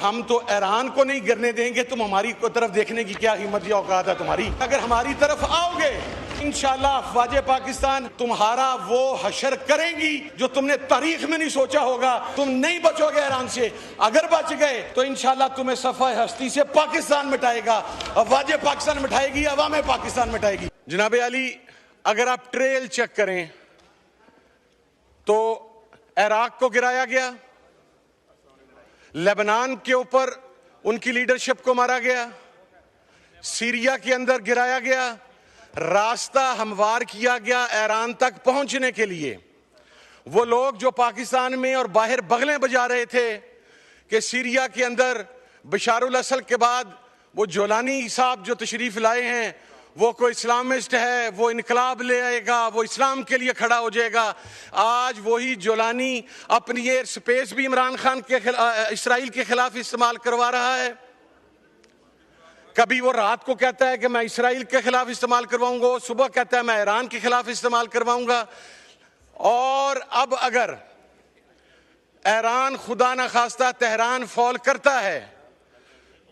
हम तो ईरान को नहीं गिरने देंगे। तुम हमारी तरफ देखने की क्या हिम्मत या औकात है तुम्हारी? अगर हमारी तरफ आओगे इंशाल्लाह अफवाज पाकिस्तान तुम्हारा वो हशर करेंगी जो तुमने तारीख में नहीं सोचा होगा। तुम नहीं बचोगे ईरान से। अगर बच गए तो इंशाल्लाह तुम्हें सफ़ा हस्ती से पाकिस्तान मिटाएगा, अफवाज पाकिस्तान मिटाएगी, अवाम पाकिस्तान मिटाएगी। जनाब अली, अगर आप ट्रेल चेक करें तो इराक को गिराया गया, लेबनान के ऊपर उनकी लीडरशिप को मारा गया, सीरिया के अंदर गिराया गया, रास्ता हमवार किया गया ईरान तक पहुंचने के लिए। वो लोग जो पाकिस्तान में और बाहर बगलें बजा रहे थे कि सीरिया के अंदर बशारुल असल के बाद वो जोलानी साहब जो तशरीफ लाए हैं वो कोई इस्लामिस्ट है, वो इनकलाब ले आएगा, वो इस्लाम के लिए खड़ा हो जाएगा। आज वही जोलानी अपनी एयर स्पेस भी इमरान खान के इसराइल के खिलाफ इस्तेमाल करवा रहा है। कभी वो रात को कहता है कि मैं इसराइल के खिलाफ इस्तेमाल करवाऊंगा, सुबह कहता है मैं ईरान के खिलाफ इस्तेमाल करवाऊंगा। और अब अगर ईरान खुदा न खास्ता तेहरान फॉल करता है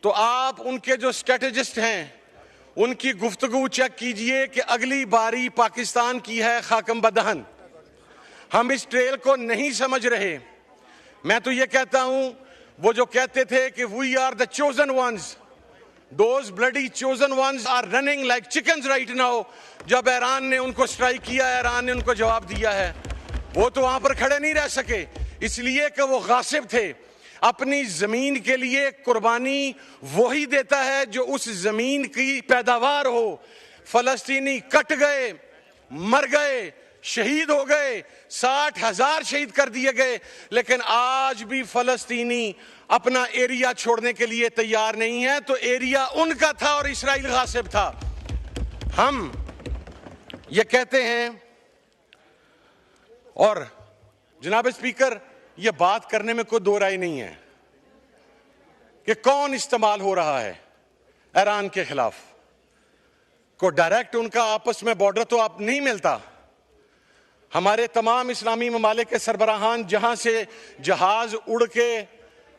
तो आप उनके जो स्ट्रेटेजिस्ट हैं उनकी गुफ्तगू चेक कीजिए कि अगली बारी पाकिस्तान की है खाकम बदहन। हम इस ट्रेल को नहीं समझ रहे। मैं तो ये कहता हूं, वो जो कहते थे कि we are the chosen ones, those bloody chosen ones are running like chickens right now. जब ईरान ने उनको स्ट्राइक किया, ईरान ने उनको जवाब दिया है। वो तो वहां पर खड़े नहीं रह सके, इसलिए कि वो गासिब थे। अपनी जमीन के लिए कुर्बानी वही देता है जो उस जमीन की पैदावार हो। फलस्तीनी कट गए, मर गए, शहीद हो गए, 60,000 शहीद कर दिए गए, लेकिन आज भी फलस्तीनी अपना एरिया छोड़ने के लिए तैयार नहीं है। तो एरिया उनका था और इसराइल गासिब था। हम ये कहते हैं, और जनाब स्पीकर, ये बात करने में कोई दो राय नहीं है कि कौन इस्तेमाल हो रहा है ईरान के खिलाफ। को डायरेक्ट उनका आपस में बॉर्डर तो आप नहीं मिलता। हमारे तमाम इस्लामी ममालिक के सरबराहान जहां से जहाज उड़ के,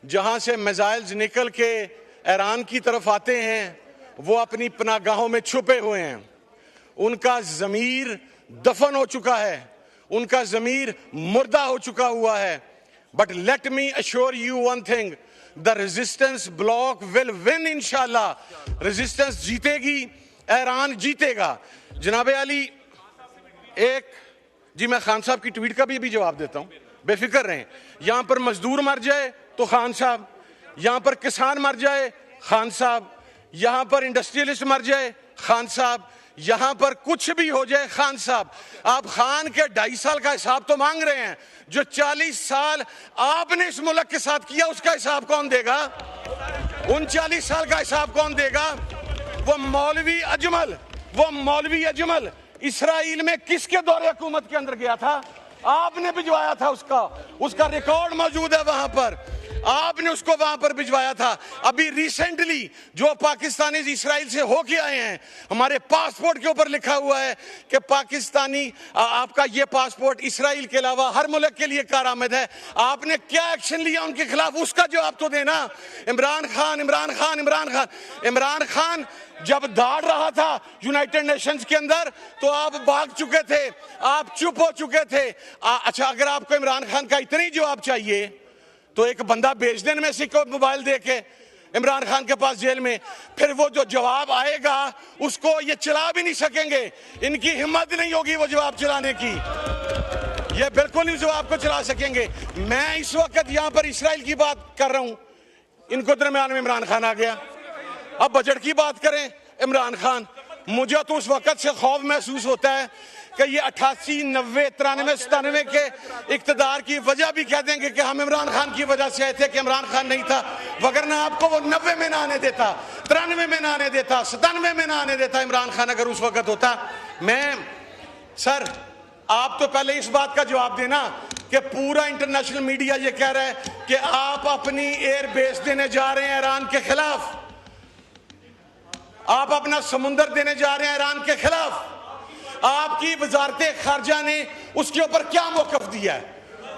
जहां से मिसाइल्स निकल के ईरान की तरफ आते हैं, वो अपनी पनागाहों में छुपे हुए हैं। उनका ज़मीर दफन हो चुका है, उनका ज़मीर मुर्दा हो चुका हुआ है। But let me assure you one thing, the resistance bloc will win इंशाल्लाह। रेजिस्टेंस जीतेगी, ईरान जीतेगा। जनाब अली, एक जी मैं खान साहब की ट्वीट का भी जवाब देता हूं, बेफिक्र रहें। यहां पर मजदूर मर जाए तो खान साहब, यहां पर किसान मर जाए खान साहब, यहां पर इंडस्ट्रियलिस्ट मर जाए खान साहब, यहां पर कुछ भी हो जाए खान साहब। आप खान के 2.5 साल का हिसाब तो मांग रहे हैं, जो 40 साल आपने इस मुल्क के साथ किया उसका हिसाब कौन देगा? उन 40 साल का हिसाब कौन देगा? वो मौलवी अजमल इसराइल में किसके दौरे हुकूमत के अंदर गया था? आपने भिजवाया था, उसका रिकॉर्ड मौजूद है वहां पर। आपने उसको वहां पर भिजवाया था। अभी रिसेंटली जो पाकिस्तानी इसराइल से होके आए हैं, हमारे पासपोर्ट के ऊपर लिखा हुआ है कि पाकिस्तानी आपका ये पासपोर्ट इसराइल के अलावा हर मुल्क के लिए कारआमद है। आपने क्या एक्शन लिया उनके खिलाफ, उसका जवाब तो देना। इमरान खान जब दाड़ रहा था यूनाइटेड नेशंस के अंदर तो आप भाग चुके थे, आप चुप हो चुके थे। अच्छा, अगर आपको इमरान खान का इतना ही जवाब चाहिए तो एक बंदा भेज देने में से को मोबाइल दे के इमरान खान के पास जेल में, फिर वो जो जवाब आएगा उसको ये चला भी नहीं सकेंगे। इनकी हिम्मत नहीं होगी वो जवाब चलाने की, ये बिल्कुल नहीं जवाब को चला सकेंगे। मैं इस वक्त यहाँ पर इसराइल की बात कर रहा हूँ, इनको दरमियान में इमरान खान आ गया। अब बजट की बात करें, इमरान खान, मुझे तो उस वक्त से खौफ महसूस होता है कि ये 88, 90, 93, 97 के इक्तदार की वजह भी कह देंगे कि हम इमरान खान की वजह से आए थे कि इमरान खान नहीं था, वगरना आपको वो 90 में ना आने देता, 93 में ना आने देता, 97 में ना आने देता इमरान खान अगर उस वक्त होता। सर, आप तो पहले इस बात का जवाब देना कि पूरा इंटरनेशनल मीडिया ये कह रहा है कि आप अपनी एयर बेस देने जा रहे हैं ईरान के खिलाफ, आप अपना समुंदर देने जा रहे हैं ईरान के खिलाफ। आपकी वजारते खारजा ने उसके ऊपर क्या मौकफ दिया है?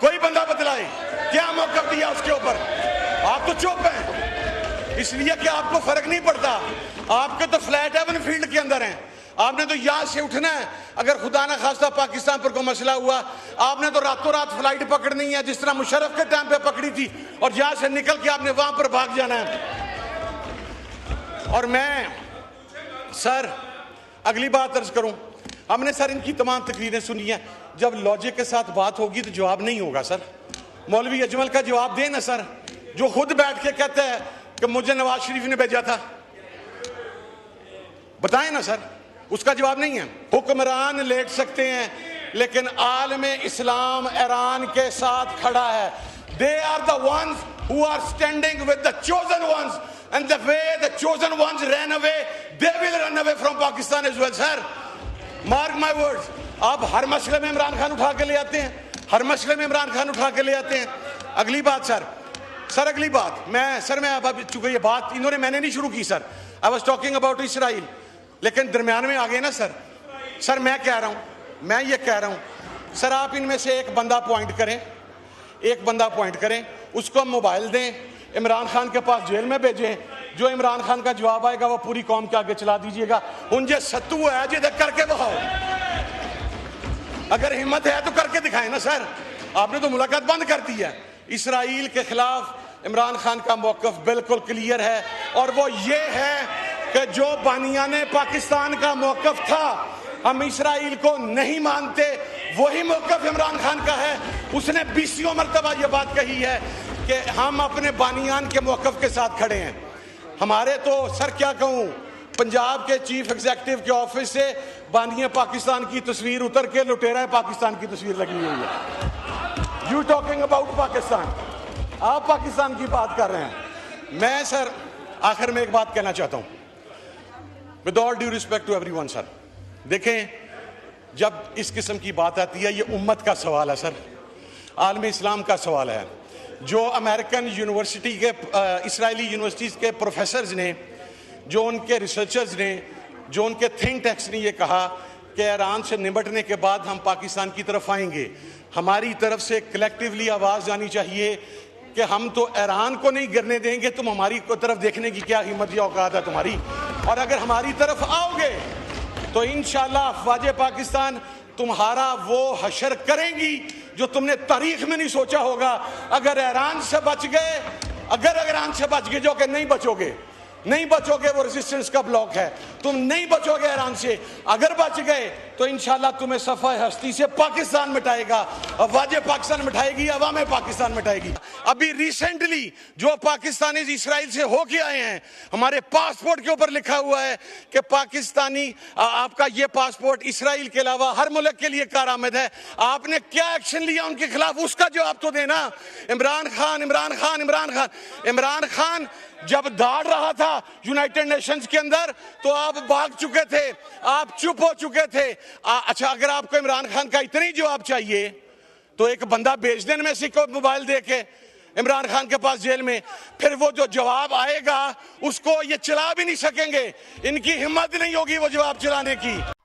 कोई बंदा बतलाए क्या मौकफ दिया उसके ऊपर? आप तो चुप हैं। इसलिए कि आपको फर्क नहीं पड़ता, आपके तो फ्लैट हेवन फील्ड के अंदर हैं। आपने तो यहां से उठना है, अगर खुदा ना खास्ता पाकिस्तान पर कोई मसला हुआ, आपने तो रातों रात फ्लाइट पकड़नी है, जिस तरह मुशर्रफ के टाइम पे पकड़ी थी, और यहां से निकल के आपने वहां पर भाग जाना है। और मैं सर अगली बात अर्ज करूं, हमने सर इनकी तमाम तकरीरें सुनी है, जब लॉजिक के साथ बात होगी तो जवाब नहीं होगा सर। मौलवी अजमल का जवाब दें ना सर, जो खुद बैठ के कहते हैं कि मुझे नवाज शरीफ ने भेजा था, बताएं ना सर, उसका जवाब नहीं है। हुक्मरान लेट सकते हैं, लेकिन आलमे इस्लाम ईरान के साथ खड़ा है। They are the ones who are standing with the chosen ones, and the way the chosen ones run away, they will run away from Pakistan as well sir. Mark my words. आप हर मसले में इमरान खान उठा के ले आते हैं, हर मसले में इमरान खान उठा के ले आते हैं। अगली बात सर अगली बात, मैं अब चूंकि ये बात मैंने नहीं शुरू की sir, I was talking about Israel, लेकिन दरमियान में आ गए ना सर मैं ये कह रहा हूं सर, आप इनमें से एक बंदा पॉइंट करें, उसको मोबाइल दें, इमरान खान के पास जेल में भेजें, जो इमरान खान का जवाब आएगा वो पूरी कौम के आगे चला दीजिएगा। उनजे सत्तू है जिधर करके दिखाओ, अगर हिम्मत है तो करके दिखाएं ना सर। आपने तो मुलाकात बंद कर दी है। इसराइल के खिलाफ इमरान खान का मौकफ बिल्कुल क्लियर है, और वो ये है कि जो बानियाने पाकिस्तान का मौकफ था, हम इसराइल को नहीं मानते, वही मौकफ इमरान खान का है। उसने 20 मरतबा ये बात कही है कि हम अपने बानियान के मौकफ के साथ खड़े हैं। हमारे तो सर क्या कहूँ, पंजाब के चीफ एग्जीक्यूटिव के ऑफिस से बानिया पाकिस्तान की तस्वीर उतर के लुटेरा पाकिस्तान की तस्वीर लगी हुई है। यू टॉकिंग अबाउट पाकिस्तान, आप पाकिस्तान की बात कर रहे हैं। मैं सर आखिर में एक बात कहना चाहता हूं, with all due respect to everyone sir, देखें जब इस किस्म की बात आती है, ये उम्मत का सवाल है सर, आलमी इस्लाम का सवाल है। जो अमेरिकन यूनिवर्सिटी के इसराइली यूनिवर्सिटीज़ के प्रोफेसर्स ने, जो उनके रिसर्चर्स ने, जो उनके थिंक टैंक्स ने ये कहा कि ईरान से निपटने के बाद हम पाकिस्तान की तरफ आएंगे, हमारी तरफ से कलेक्टिवली आवाज़ जानी चाहिए कि हम तो ईरान को नहीं गिरने देंगे, तुम हमारी तरफ देखने की क्या हिम्मत या औकात है तुम्हारी, और अगर हमारी तरफ आओगे तो इंशाअल्लाह अफवाज पाकिस्तान तुम्हारा वो हशर करेंगी जो तुमने तारीख में नहीं सोचा होगा। अगर ईरान से बच गए, ईरान से बच गए, जो कि नहीं बचोगे, वो रेजिस्टेंस का ब्लॉक है, तुम नहीं बचोगे ईरान से। अगर बच गए तो इंशाल्लाह तुम्हें सफ़ा हस्ती से पाकिस्तान मिटाएगा, अफवाज पाकिस्तान मिटाएगी, अवाम पाकिस्तान मिटाएगी। अभी रिसेंटली जो पाकिस्तानी इसराइल से होके आए हैं, हमारे पासपोर्ट के ऊपर लिखा हुआ है कि पाकिस्तानी आपका ये पासपोर्ट इसराइल के अलावा हर मुल्क के लिए कारआमद है। आपने क्या एक्शन लिया उनके खिलाफ, उसका जवाब तो देना। इमरान खान जब दाड़ रहा था यूनाइटेड नेशंस के अंदर तो आप भाग चुके थे, आप चुप हो चुके थे। अच्छा, अगर आपको इमरान खान का इतना ही जवाब चाहिए तो एक बंदा भेज देने में से को मोबाइल दे के इमरान खान के पास जेल में, फिर वो जो जवाब आएगा उसको ये चला भी नहीं सकेंगे, इनकी हिम्मत नहीं होगी वो जवाब चलाने की।